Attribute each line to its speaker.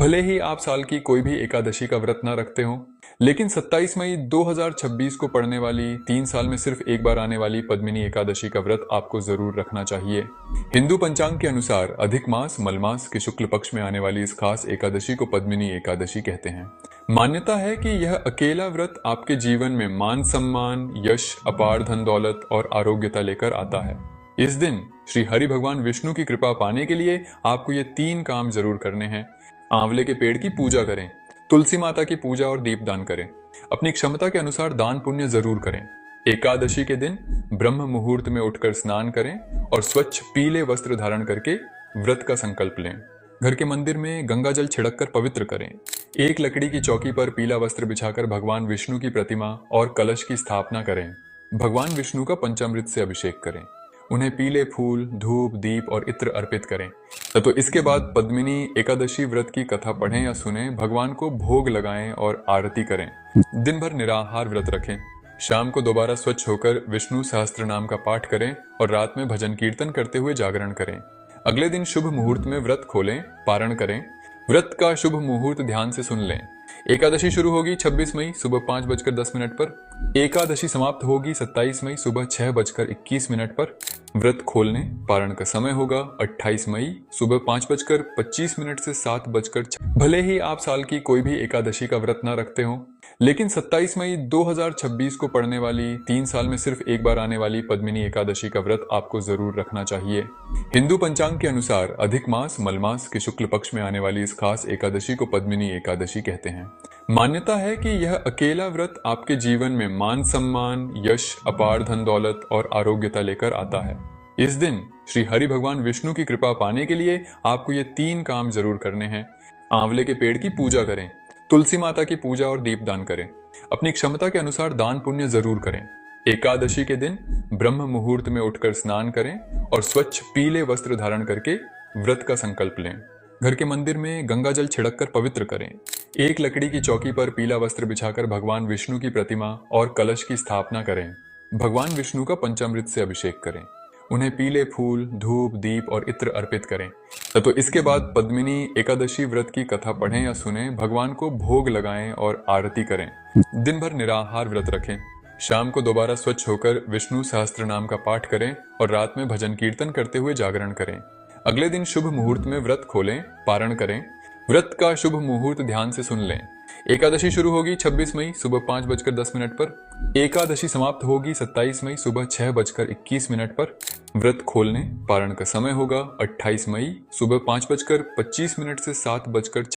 Speaker 1: भले ही आप साल की कोई भी एकादशी का व्रत न रखते हो, लेकिन 27 मई 2026 को पड़ने वाली 3 साल में सिर्फ एक बार आने वाली पद्मिनी एकादशी का व्रत आपको जरूर रखना चाहिए। हिंदू पंचांग के अनुसार अधिक मास मलमास के शुक्ल पक्ष में आने वाली इस खास एकादशी को पद्मिनी एकादशी कहते हैं। मान्यता है कि यह अकेला व्रत आपके जीवन में मान सम्मान, यश, अपार धन दौलत और आरोग्यता लेकर आता है। इस दिन श्री हरि भगवान विष्णु की कृपा पाने के लिए आपको ये 3 काम जरूर करने हैं। आंवले के पेड़ की पूजा करें, तुलसी माता की पूजा और दीपदान करें, अपनी क्षमता के अनुसार दान पुण्य जरूर करें। एकादशी के दिन ब्रह्म मुहूर्त में उठकर स्नान करें और स्वच्छ पीले वस्त्र धारण करके व्रत का संकल्प लें। घर के मंदिर में गंगा जल छिड़क कर पवित्र करें। एक लकड़ी की चौकी पर पीला वस्त्र बिछाकर भगवान विष्णु की प्रतिमा और कलश की स्थापना करें। भगवान विष्णु का पंचामृत से अभिषेक करें। उन्हें पीले फूल, धूप, दीप और इत्र अर्पित करें। तो इसके बाद पद्मिनी एकादशी व्रत की कथा पढ़ें या सुनें, भगवान को भोग लगाएं और आरती करें। दिन भर निराहार व्रत रखें। शाम को दोबारा स्वच्छ होकर विष्णु सहस्त्र नाम का पाठ करें और रात में भजन कीर्तन करते हुए जागरण करें। अगले दिन शुभ मुहूर्त में व्रत खोलें, पारण करें। व्रत का शुभ मुहूर्त ध्यान से सुन लें। एकादशी शुरू होगी 26 मई सुबह 5:10 पर। एकादशी समाप्त होगी 27 मई सुबह 6:21 पर। व्रत खोलने पारण का समय होगा 28 मई सुबह 5:25 से 7:06। भले ही आप साल की कोई भी एकादशी का व्रत न रखते हो, लेकिन 27 मई 2026 को पड़ने वाली 3 साल में सिर्फ एक बार आने वाली पद्मिनी एकादशी का व्रत आपको जरूर रखना चाहिए। हिंदू पंचांग के अनुसार अधिक मास मलमास के शुक्ल पक्ष में आने वाली इस खास एकादशी को पद्मिनी एकादशी कहते हैं। मान्यता है कि यह अकेला व्रत आपके जीवन में मान सम्मान, यश, अपार धन दौलत और आरोग्यता लेकर आता है। इस दिन श्री हरि भगवान विष्णु की कृपा पाने के लिए आपको ये 3 काम जरूर करने हैं। आंवले के पेड़ की पूजा करें, तुलसी माता की पूजा और दीपदान करें, अपनी क्षमता के अनुसार दान पुण्य जरूर करें। एकादशी के दिन ब्रह्म मुहूर्त में उठकर स्नान करें और स्वच्छ पीले वस्त्र धारण करके व्रत का संकल्प लें। घर के मंदिर में गंगा जल छिड़क कर पवित्र करें। एक लकड़ी की चौकी पर पीला वस्त्र बिछाकर भगवान विष्णु की प्रतिमा और कलश की स्थापना करें। भगवान विष्णु का पंचामृत से अभिषेक करें। उन्हें पीले फूल, धूप, दीप और इत्र अर्पित करें। तो इसके बाद पद्मिनी एकादशी व्रत की कथा पढ़ें या सुनें, भगवान को भोग लगाएं और आरती करें। दिन भर निराहार व्रत रखें। शाम को दोबारा स्वच्छ होकर विष्णु सहस्त्र नाम का पाठ करें और रात में भजन कीर्तन करते हुए जागरण करें। अगले दिन शुभ मुहूर्त में व्रत खोलें, पारण करें। व्रत का शुभ मुहूर्त ध्यान से सुन लें। एकादशी शुरू होगी 26 मई सुबह 5:10 पर। एकादशी समाप्त होगी 27 मई सुबह 6:21 पर। व्रत खोलने पारण का समय होगा 28 मई सुबह 5:25 से 7:06।